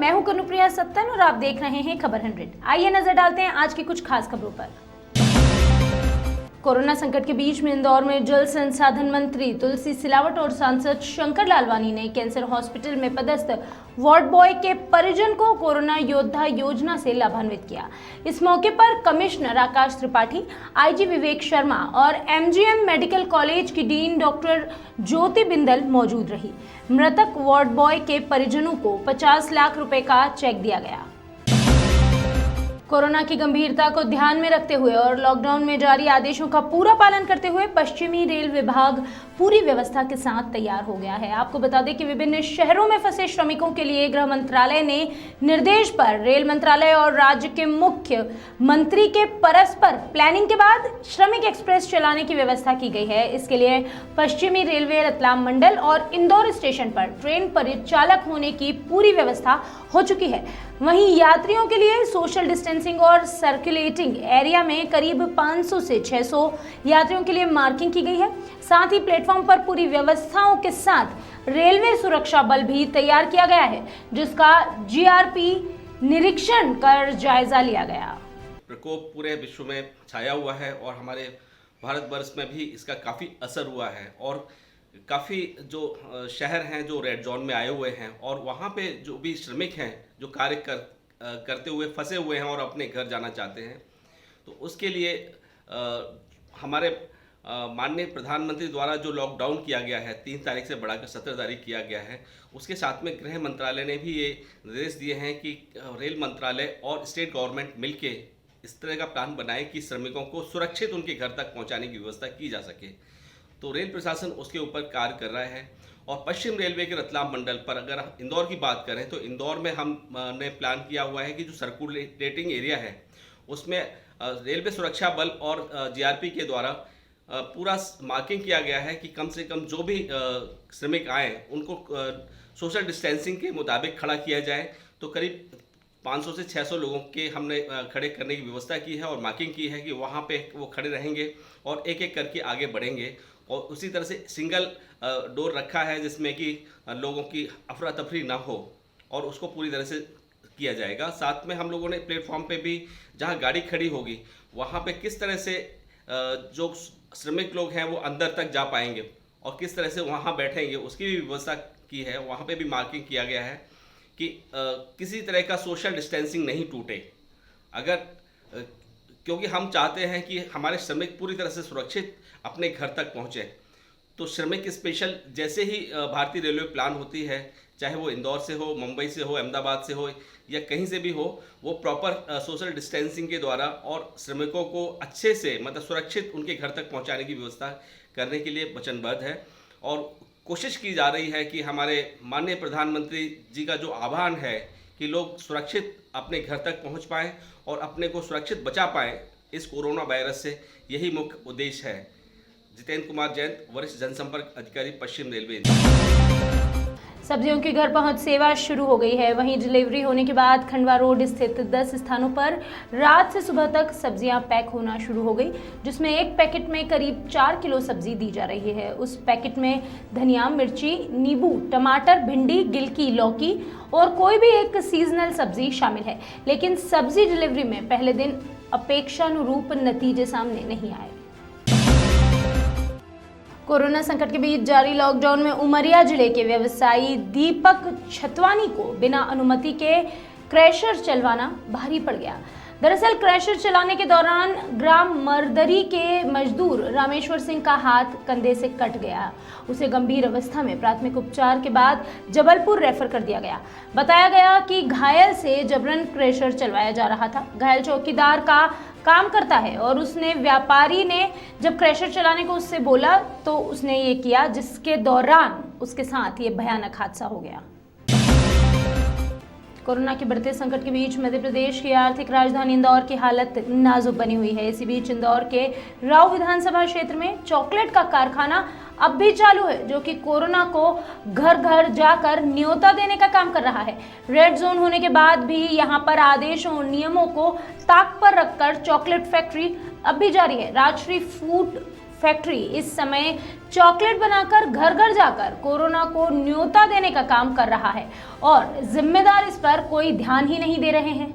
मैं हूं कनुप्रिया सत्तन और आप देख रहे हैं खबर 100। आइए नजर डालते हैं आज की कुछ खास खबरों पर। कोरोना संकट के बीच में इंदौर में जल संसाधन मंत्री तुलसी सिलावट और सांसद शंकर लालवानी ने कैंसर हॉस्पिटल में पदस्थ वार्ड बॉय के परिजन को कोरोना योद्धा योजना से लाभान्वित किया। इस मौके पर कमिश्नर आकाश त्रिपाठी, आईजी विवेक शर्मा और एमजीएम मेडिकल कॉलेज की डीन डॉक्टर ज्योति बिंदल मौजूद रही। मृतक वार्ड बॉय के परिजनों को 50 लाख रुपए का चेक दिया गया। कोरोना की गंभीरता को ध्यान में रखते हुए और लॉकडाउन में जारी आदेशों का पूरा पालन करते हुए पश्चिमी रेल विभाग पूरी व्यवस्था के साथ तैयार हो गया है। आपको बता दें कि विभिन्न शहरों में फंसे श्रमिकों के लिए गृह मंत्रालय ने निर्देश पर रेल मंत्रालय और राज्य के मुख्य मंत्री के परस्पर प्लानिंग के बाद श्रमिक एक्सप्रेस चलाने की व्यवस्था की गई है। इसके लिए पश्चिमी रेलवे रतलाम मंडल और इंदौर स्टेशन पर ट्रेन परिचालक होने की पूरी व्यवस्था हो चुकी है। वहीं यात्रियों के लिए सोशल डिस्टेंसिंग और सर्कुलेटिंग एरिया में करीब 500 से 600 यात्रियों के लिए मार्किंग की गई है। साथ ही प्लेटफॉर्म पर पूरी व्यवस्थाओं के साथ रेलवे सुरक्षा बल भी तैयार किया गया है, जिसका जीआरपी निरीक्षण कर जायजा लिया गया। प्रकोप पूरे विश्व में छाया हुआ है और हमारे भारतवर्ष में भी इसका काफ़ी असर हुआ है और काफ़ी जो शहर हैं जो रेड जोन में आए हुए हैं और वहाँ पे जो भी श्रमिक हैं जो कार्य करते हुए फंसे हुए हैं और अपने घर जाना चाहते हैं, तो उसके लिए हमारे माननीय प्रधानमंत्री द्वारा जो लॉकडाउन किया गया है 3 तारीख से बढ़ाकर 17 तारीख किया गया है, उसके साथ में गृह मंत्रालय ने भी ये निर्देश दिए हैं कि रेल मंत्रालय और स्टेट गवर्नमेंट मिलके इस तरह का प्लान बनाए कि श्रमिकों को सुरक्षित उनके घर तक पहुंचाने की व्यवस्था की जा सके। तो रेल प्रशासन उसके ऊपर कार्य कर रहा है। और पश्चिम रेलवे के रतलाम मंडल पर अगर इंदौर की बात करें तो इंदौर में हमने प्लान किया हुआ है कि जो सर्कुलेटिंग एरिया है उसमें रेलवे सुरक्षा बल और जीआरपी के द्वारा पूरा मार्किंग किया गया है कि कम से कम जो भी श्रमिक आए उनको सोशल डिस्टेंसिंग के मुताबिक खड़ा किया जाए। तो करीब 500 से 600 लोगों के हमने खड़े करने की व्यवस्था की है और मार्किंग की है कि वहाँ पे वो खड़े रहेंगे और एक एक करके आगे बढ़ेंगे। और उसी तरह से सिंगल डोर रखा है जिसमें कि लोगों की अफरा तफरी ना हो और उसको पूरी तरह से किया जाएगा। साथ में हम लोगों ने प्लेटफॉर्म पे भी जहाँ गाड़ी खड़ी होगी वहाँ पे किस तरह से जो श्रमिक लोग हैं वो अंदर तक जा पाएंगे और किस तरह से वहाँ बैठेंगे उसकी भी व्यवस्था की है। वहाँ पे भी मार्किंग किया गया है कि किसी तरह का सोशल डिस्टेंसिंग नहीं टूटे। अगर क्योंकि हम चाहते हैं कि हमारे श्रमिक पूरी तरह से सुरक्षित अपने घर तक पहुँचे, तो श्रमिक स्पेशल जैसे ही भारतीय रेलवे प्लान होती है, चाहे वो इंदौर से हो, मुंबई से हो, अहमदाबाद से हो या कहीं से भी हो, वो प्रॉपर सोशल डिस्टेंसिंग के द्वारा और श्रमिकों को अच्छे से मतलब सुरक्षित उनके घर तक पहुंचाने की व्यवस्था करने के लिए वचनबद्ध है। और कोशिश की जा रही है कि हमारे माननीय प्रधानमंत्री जी का जो आह्वान है कि लोग सुरक्षित अपने घर तक पहुंच पाएँ और अपने को सुरक्षित बचा पाएँ इस कोरोना वायरस से, यही मुख्य उद्देश्य है। जितेंद्र कुमार जैन, वरिष्ठ जनसंपर्क अधिकारी, पश्चिम रेलवे। सब्जियों की घर पहुंच सेवा शुरू हो गई है। वहीं डिलीवरी होने के बाद खंडवा रोड स्थित 10 स्थानों पर रात से सुबह तक सब्जियां पैक होना शुरू हो गई, जिसमें एक पैकेट में करीब 4 किलो सब्जी दी जा रही है। उस पैकेट में धनिया, मिर्ची, नींबू, टमाटर, भिंडी, गिलकी, लौकी और कोई भी एक सीजनल सब्जी शामिल है। लेकिन सब्जी डिलीवरी में पहले दिन अपेक्षानुरूप नतीजे सामने नहीं आए। कोरोना संकट के बीच जारी लॉकडाउन में उमरिया जिले के व्यवसायी दीपक छतवानी को बिना अनुमति के क्रैशर चलवाना भारी पड़ गया। दरअसल क्रैशर चलाने के दौरान ग्राम मरदरी के मजदूर रामेश्वर सिंह का हाथ कंधे से कट गया। उसे गंभीर अवस्था में प्राथमिक उपचार के बाद जबलपुर रेफर कर दिया गया। बताया गया कि घायल से जबरन क्रैशर चलवाया जा रहा था। घायल चौकीदार का काम करता है और उसने व्यापारी ने जब क्रैशर चलाने को उससे बोला तो उसने ये किया, जिसके दौरान उसके साथ ये भयानक हादसा हो गया। कोरोना के बढ़ते संकट के बीच मध्य प्रदेश की आर्थिक राजधानी इंदौर की हालत नाजुक बनी हुई है। इसी बीच इंदौर के राव विधानसभा क्षेत्र में चॉकलेट का कारखाना अब भी चालू है, जो कि कोरोना को घर घर जाकर न्योता देने का काम कर रहा है। रेड जोन होने के बाद भी यहां पर आदेशों और नियमों को ताक पर रखकर चॉकलेट फैक्ट्री अब भी जारी है। राजश्री फूड फैक्ट्री इस समय चॉकलेट बनाकर घर घर जाकर कोरोना को न्योता देने का काम कर रहा है और जिम्मेदार इस पर कोई ध्यान ही नहीं दे रहे हैं।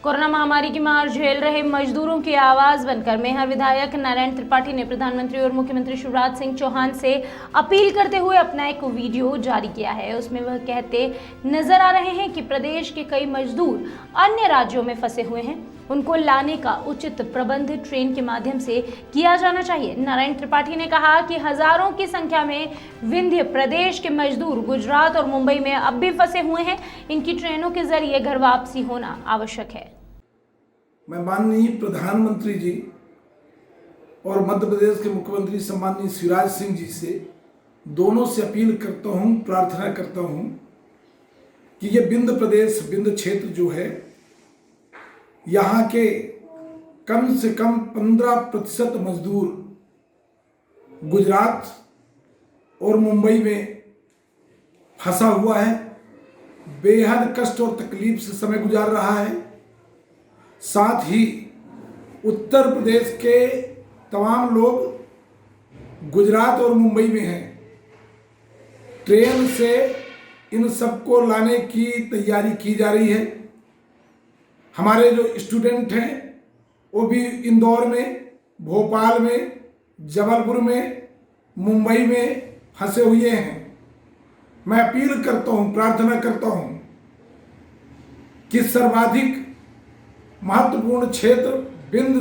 कोरोना महामारी की मार झेल रहे मजदूरों की आवाज बनकर मैहर विधायक नारायण त्रिपाठी ने प्रधानमंत्री और मुख्यमंत्री शिवराज सिंह चौहान से अपील करते हुए अपना एक वीडियो जारी किया है। उसमें वह कहते नजर आ रहे हैं कि प्रदेश के कई मजदूर अन्य राज्यों में फंसे हुए हैं, उनको लाने का उचित प्रबंध ट्रेन के माध्यम से किया जाना चाहिए। नारायण त्रिपाठी ने कहा कि हजारों की संख्या में विंध्य प्रदेश के मजदूर गुजरात और मुंबई में अब भी फंसे हुए हैं, इनकी ट्रेनों के जरिए घर वापसी होना आवश्यक है। मैं माननीय प्रधानमंत्री जी और मध्य प्रदेश के मुख्यमंत्री सम्माननीय शिवराज सिंह जी से दोनों से अपील करता हूं, प्रार्थना करता हूं कि ये विंध्य प्रदेश, विंध्य क्षेत्र जो है, यहाँ के कम से कम 15% मजदूर गुजरात और मुंबई में फंसा हुआ है, बेहद कष्ट और तकलीफ से समय गुजार रहा है। साथ ही उत्तर प्रदेश के तमाम लोग गुजरात और मुंबई में हैं। ट्रेन से इन सबको लाने की तैयारी की जा रही है। हमारे जो स्टूडेंट हैं वो भी इंदौर में, भोपाल में, जबलपुर में, मुंबई में फंसे हुए हैं। मैं अपील करता हूं, प्रार्थना करता हूं कि सर्वाधिक महत्वपूर्ण क्षेत्र विंध्य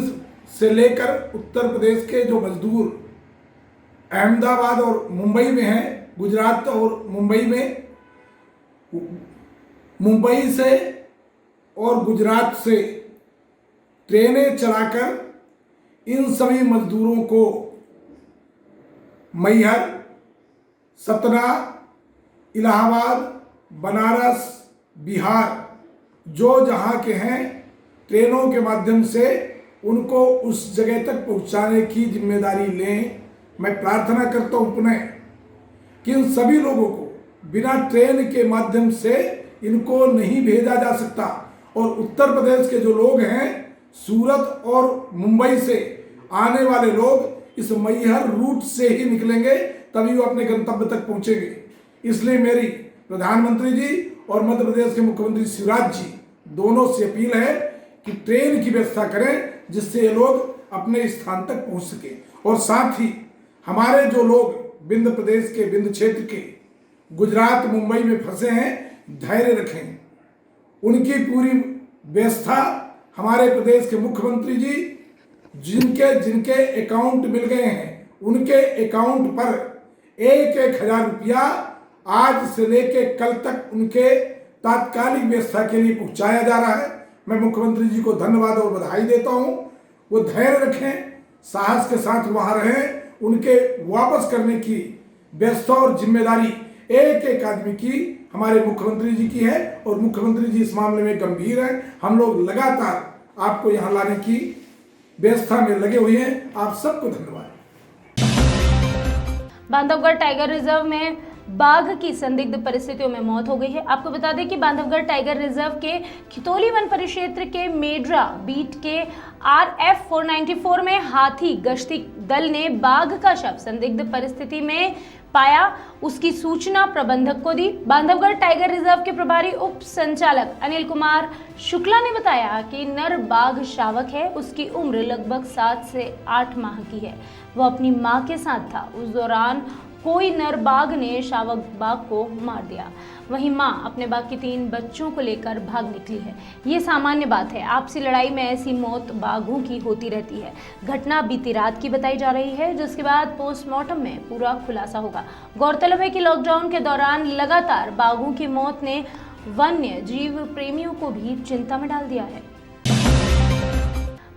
से लेकर उत्तर प्रदेश के जो मजदूर अहमदाबाद और मुंबई में हैं, गुजरात और मुंबई में, मुंबई से और गुजरात से ट्रेनें चलाकर इन सभी मजदूरों को मैहर, सतना, इलाहाबाद, बनारस, बिहार जो जहां के हैं, ट्रेनों के माध्यम से उनको उस जगह तक पहुंचाने की जिम्मेदारी लें। मैं प्रार्थना करता हूं पुनः कि इन सभी लोगों को बिना ट्रेन के माध्यम से इनको नहीं भेजा जा सकता और उत्तर प्रदेश के जो लोग हैं, सूरत और मुंबई से आने वाले लोग इस मैहर रूट से ही निकलेंगे, तभी वो अपने गंतव्य तक पहुंचेंगे। इसलिए मेरी प्रधानमंत्री जी और मध्य प्रदेश के मुख्यमंत्री शिवराज जी दोनों से अपील है कि ट्रेन की व्यवस्था करें जिससे ये लोग अपने स्थान तक पहुंच सके। और साथ ही हमारे जो लोग विंध्य प्रदेश के, विंध्य क्षेत्र के, गुजरात मुंबई में फंसे हैं, धैर्य रखें। उनकी पूरी व्यवस्था हमारे प्रदेश के मुख्यमंत्री जी जिनके अकाउंट मिल गए हैं, उनके अकाउंट पर 1,000 रुपया आज से लेके कल तक उनके तात्कालिक व्यवस्था के लिए पहुंचाया जा रहा है। मैं मुख्यमंत्री जी को धन्यवाद और बधाई देता हूं। वो धैर्य रखें, साहस के साथ वहां रहें। उनके वापस करने की व्यवस्था और जिम्मेदारी एक एक आदमी की हमारे मुख्यमंत्री जी की है और मुख्यमंत्री जी इस मामले में गंभीर हैं। हम लोग लगातार आपको यहां लाने की व्यवस्था में लगे हुए हैं। आप सबको धन्यवाद। बांधवगढ़ टाइगर रिजर्व में बाघ की संदिग्ध परिस्थितियों में मौत हो गई है। आपको बता दें कि बांधवगढ़ टाइगर रिजर्व के खितौली वन परिक्षेत्र के मेड्रा बीट के RF 494 में हाथी गश्ती दल ने बाघ का शव संदिग्ध परिस्थिति में पाया। उसकी सूचना प्रबंधक को दी। बांधवगढ़ टाइगर रिजर्व के प्रभारी उप संचालक अनिल कुमार शुक्ला ने बताया कि नर बाघ शावक है। उसकी उम्र लगभग 7 से 8 माह की है। वह अपनी मां के साथ था। उस दौरान कोई नर बाघ ने शावक बाघ को मार दिया। वहीं मां अपने बाकी 3 बच्चों को लेकर भाग निकली है। ये सामान्य बात है। आपसी लड़ाई में ऐसी मौत बाघों की होती रहती है। घटना बीती रात की बताई जा रही है, जिसके बाद पोस्टमार्टम में पूरा खुलासा होगा। गौरतलब है कि लॉकडाउन के दौरान लगातार बाघों की मौत ने वन्य जीव प्रेमियों को भी चिंता में डाल दिया है।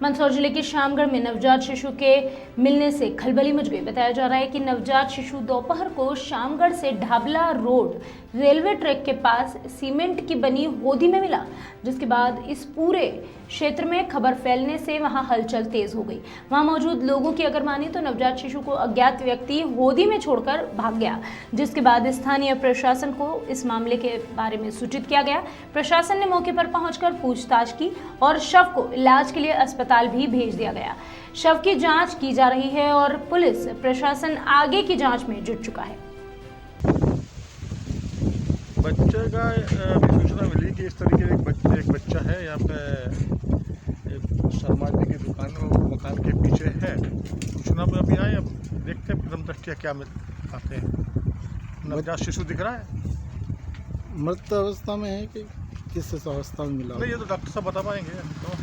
मंदसौर जिले के श्यामगढ़ में नवजात शिशु के मिलने से खलबली मच गई। बताया जा रहा है कि नवजात शिशु दोपहर को श्यामगढ़ से ढाबला रोड रेलवे ट्रैक के पास सीमेंट की बनी होदी में मिला, जिसके बाद इस पूरे क्षेत्र में खबर फैलने से वहां हलचल तेज हो गई। वहां मौजूद लोगों की अगर माने तो नवजात शिशु को अज्ञात व्यक्ति होदी में छोड़कर भाग गया, जिसके बाद स्थानीय प्रशासन को इस मामले के बारे में सूचित किया गया। प्रशासन ने मौके पर पहुंचकर पूछताछ की और शव को इलाज के लिए अस्पताल भी भेज दिया गया। शव की जांच की जा रही है और पुलिस प्रशासन आगे की जांच में जुट चुका है। बच्चे का अभी सूचना मिली कि इस तरीके एक बच्चा है यहाँ पे शर्मा जी की दुकान में मकान के पीछे है। सूचना पे अभी आए, अब देखते हैं प्रथम दृष्टया क्या आते हैं। नवजात शिशु दिख रहा है, मृत अवस्था में है कि किस अवस्था में मिला? नहीं, ये तो डॉक्टर साहब बता पाएंगे। तो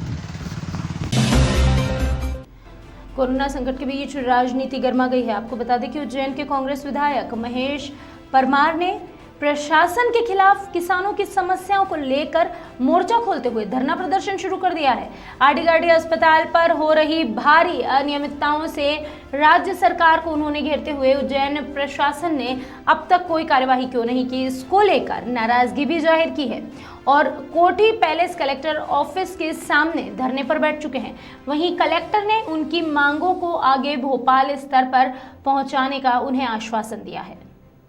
कोरोना संकट के बीच राजनीति गर्मा गई है। आपको बता दें कि उज्जैन के कांग्रेस विधायक महेश परमार ने प्रशासन के खिलाफ किसानों की समस्याओं को लेकर मोर्चा खोलते हुए धरना प्रदर्शन शुरू कर दिया है। आदिगाड़ी अस्पताल पर हो रही भारी अनियमितताओं से राज्य सरकार को उन्होंने घेरते हुए उज्जैन प्रशासन ने अब तक कोई कार्यवाही क्यों नहीं की, इसको लेकर नाराजगी भी जाहिर की है और कोठी पैलेस कलेक्टर ऑफिस के सामने धरने पर बैठ चुके हैं। वहीं कलेक्टर ने उनकी मांगों को आगे भोपाल स्तर पर पहुंचाने का उन्हें आश्वासन दिया है।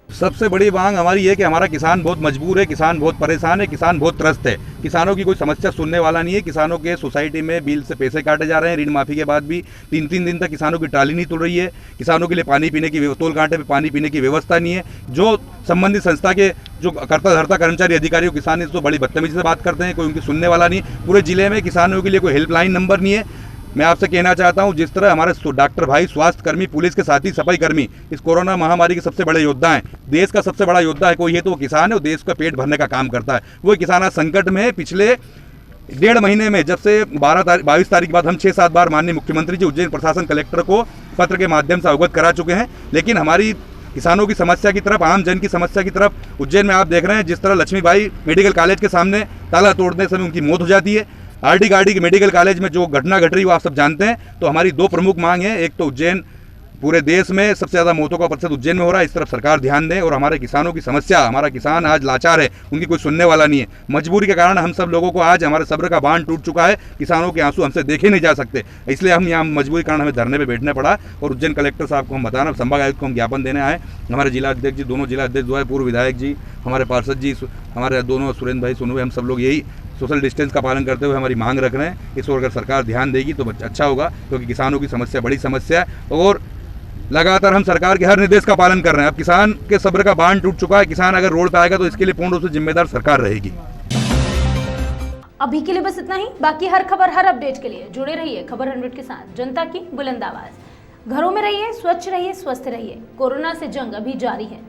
सबसे बड़ी मांग हमारी ये कि हमारा किसान बहुत मजबूर है, किसान बहुत परेशान है, किसान बहुत त्रस्त है। किसानों की कोई समस्या सुनने वाला नहीं है। किसानों के सोसाइटी में बिल से पैसे काटे जा रहे हैं। ऋण माफी के बाद भी 3-3 दिन तक किसानों की ट्राली नहीं तुल रही है। किसानों के लिए पानी पीने की तोल कांटे पे पानी पीने की व्यवस्था नहीं है। जो संबंधित संस्था के जो करता धरता कर्मचारी अधिकारी किसान तो बड़ी बदतमीजी से बात करते हैं, कोई उनकी सुनने वाला नहीं। पूरे जिले में किसानों के लिए कोई हेल्पलाइन नंबर नहीं है। मैं आपसे कहना चाहता हूं, जिस तरह हमारे डॉक्टर भाई, स्वास्थ्य कर्मी, पुलिस के साथ ही सफाई कर्मी इस कोरोना महामारी के सबसे बड़े योद्धा हैं, देश का सबसे बड़ा योद्धा है कोई है तो वो किसान है। वो देश का पेट भरने का काम करता है। वो किसान आज संकट में है। पिछले 1.5 महीने में जब से 22 तारीख के बाद हम 6-7 बार माननीय मुख्यमंत्री जी, उज्जैन प्रशासन, कलेक्टर को पत्र के माध्यम से अवगत करा चुके हैं, लेकिन हमारी किसानों की समस्या की तरफ, आम जन की समस्या की तरफ उज्जैन में आप देख रहे हैं जिस तरह लक्ष्मीबाई मेडिकल कॉलेज के सामने ताला तोड़ने समय उनकी मौत हो जाती है। आरडी के मेडिकल कॉलेज में जो घटना घट रही वो आप सब जानते हैं। तो हमारी 2 प्रमुख मांग है। एक तो उज्जैन, पूरे देश में सबसे ज़्यादा मौतों का प्रतिशत उज्जैन में हो रहा है, इस तरफ सरकार ध्यान दे और हमारे किसानों की समस्या, हमारा किसान आज लाचार है, उनकी कोई सुनने वाला नहीं है। मजबूरी के कारण हम सब लोगों को आज हमारे सब्र का बांध टूट चुका है। किसानों के आंसू हमसे देखे नहीं जा सकते, इसलिए हम यहाँ मजबूरी के कारण हमें धरने पर बैठने पड़ा। और उज्जैन कलेक्टर साहब को हम बताना, संभाग आयुक्त को हम ज्ञापन देने आए। हमारे जिला अध्यक्ष जी, दोनों जिला अध्यक्ष जो है, पूर्व विधायक जी, हमारे पार्षद जी, हमारे दोनों सुरेंद्र भाई, सोनू भाई, हम सब लोग यही सोशल डिस्टेंस का पालन करते हुए हमारी मांग रख रहे हैं। इस ओर अगर सरकार ध्यान देगी तो अच्छा होगा, क्योंकि किसानों की समस्या बड़ी समस्या है और लगातार हम सरकार के हर निर्देश का पालन कर रहे हैं। अब किसान के सब्र का बांध टूट चुका है। किसान अगर रोड पे आएगा तो इसके लिए पूर्ण रूप से जिम्मेदार सरकार रहेगी। अभी के लिए बस इतना ही। बाकी हर खबर, हर अपडेट के लिए जुड़े रहिए खबर 100 के साथ, जनता की बुलंद आवाज। घरों में रहिए, स्वच्छ रहिए, स्वस्थ रहिए। कोरोना से जंग अभी जारी है।